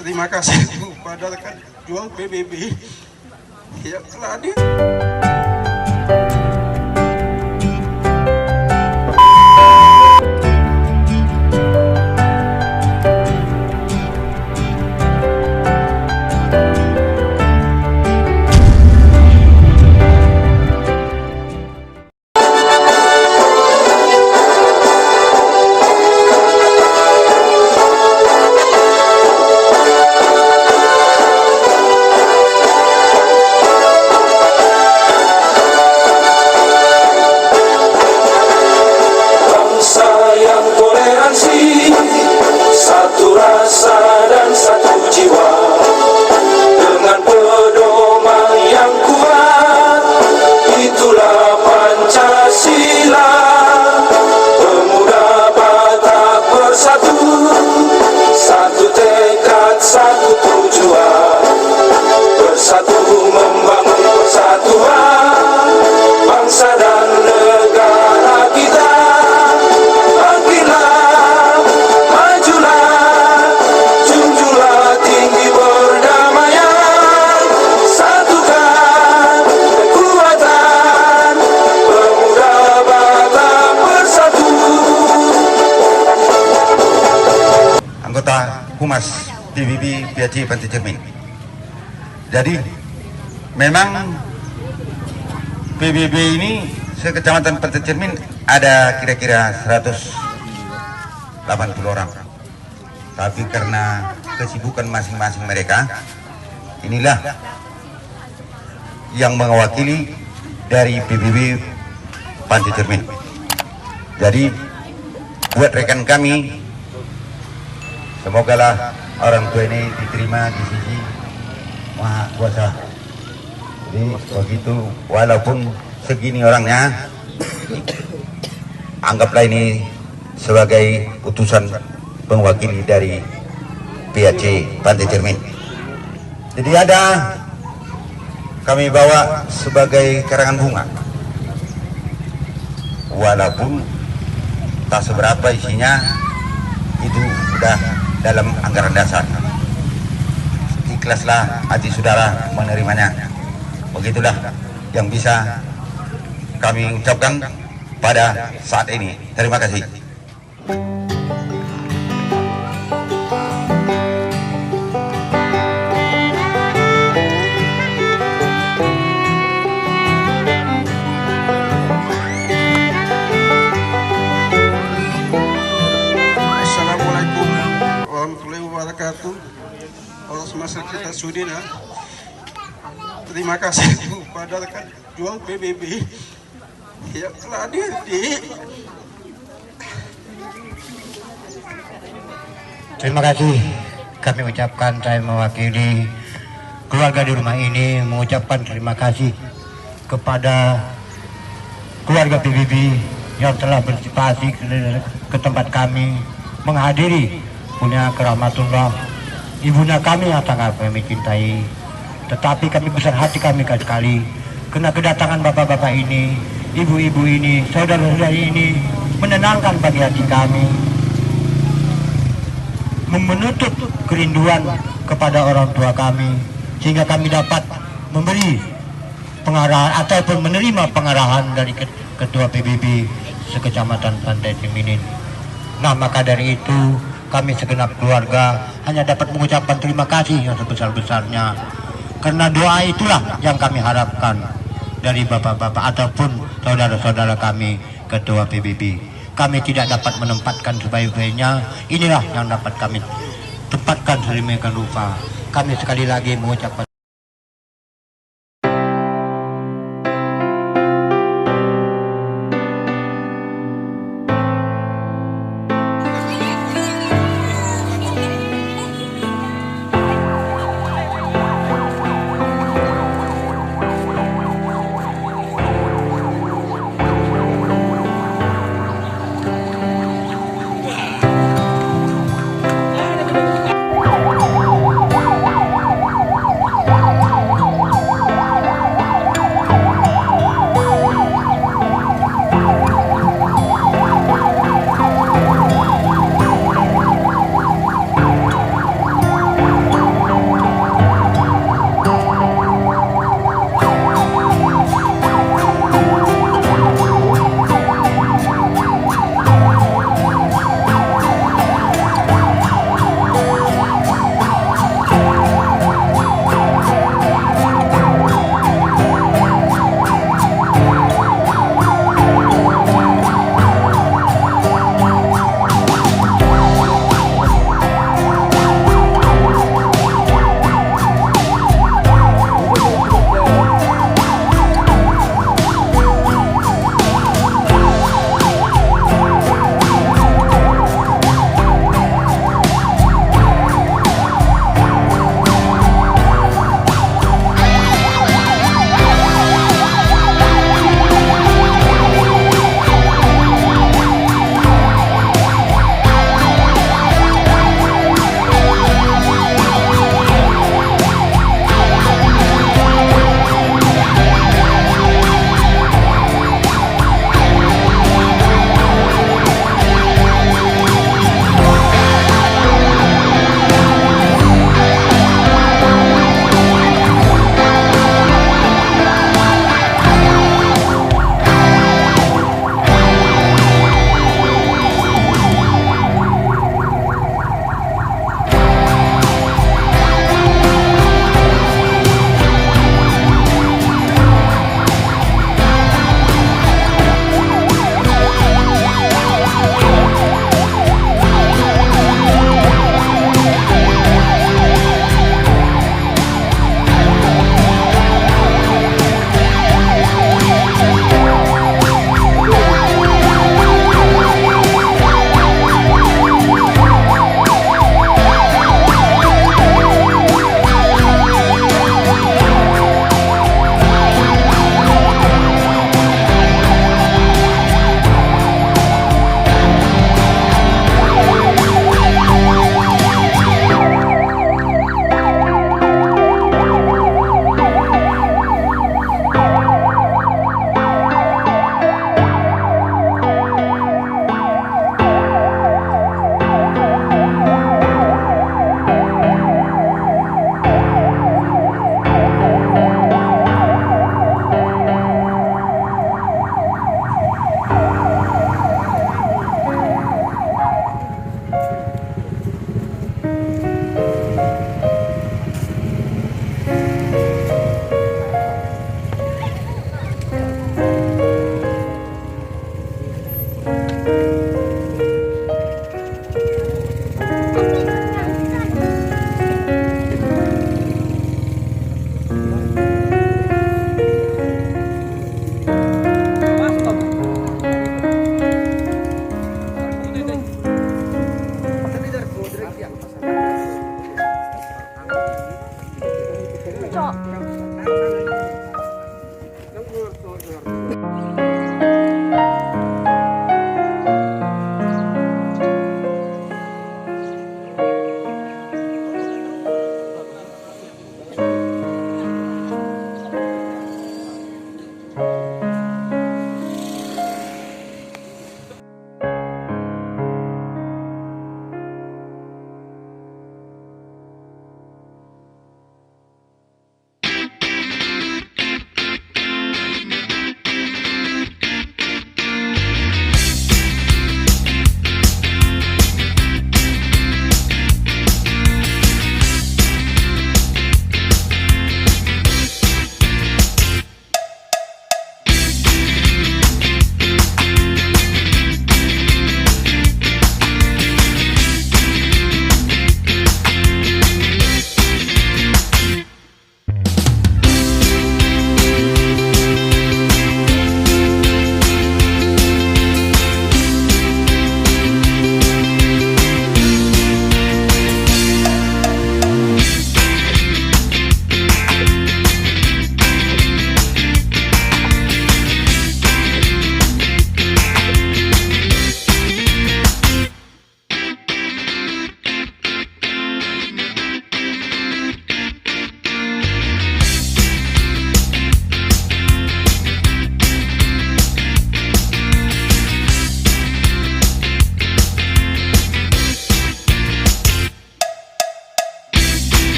Terima kasih kepada rekan jual PBB yang telah hadir. Satu rasa dan satu jiwa, dengan pedoman yang kuat, itulah Pancasila. Pemuda Batak bersatu, satu tekad, satu tujuan, bersatu membangun persatuan bangsa dan negara kita. Anggota Humas PBB PAC Pantai Cermin. Jadi memang PBB ini sekecamatan Pantai Cermin ada kira-kira 180 orang. Tapi karena kesibukan masing-masing mereka, inilah yang mewakili dari PBB Pantai Cermin. Jadi buat rekan kami, semogalah orang tua ini diterima di sisi Maha Kuasa. Jadi begitu, walaupun segini orangnya, anggaplah ini sebagai utusan mewakili dari PAC Pantai Cermin. Jadi ada kami bawa sebagai karangan bunga, walaupun tak seberapa isinya, itu sudah dalam anggaran dasar. Ikhlaslah hati saudara menerimanya. Begitulah yang bisa kami ucapkan pada saat ini. Terima kasih. Masyarakat Sudina, terima kasih kepada rekan jual PBB yang telah hadir di. Terima kasih kami ucapkan, saya mewakili keluarga di rumah ini mengucapkan terima kasih kepada keluarga PBB yang telah berpartisipasi ke tempat kami, menghadiri punya kerahmatullah ibunda kami yang sangat kami cintai. Tetapi kami besar hati kami sekali karena kedatangan bapak-bapak ini, ibu-ibu ini, saudara-saudari ini menenangkan bagi hati kami, menutup kerinduan kepada orang tua kami, sehingga kami dapat memberi pengarahan ataupun menerima pengarahan dari Ketua PBB sekecamatan Pantai Cermin. Nah, maka dari itu kami segenap keluarga hanya dapat mengucapkan terima kasih yang sebesar-besarnya, karena doa itulah yang kami harapkan dari bapak-bapak ataupun saudara-saudara kami Ketua PBB. Kami tidak dapat menempatkan sebaik-baiknya, inilah yang dapat kami tempatkan sedemikian rupa. Kami sekali lagi mengucapkan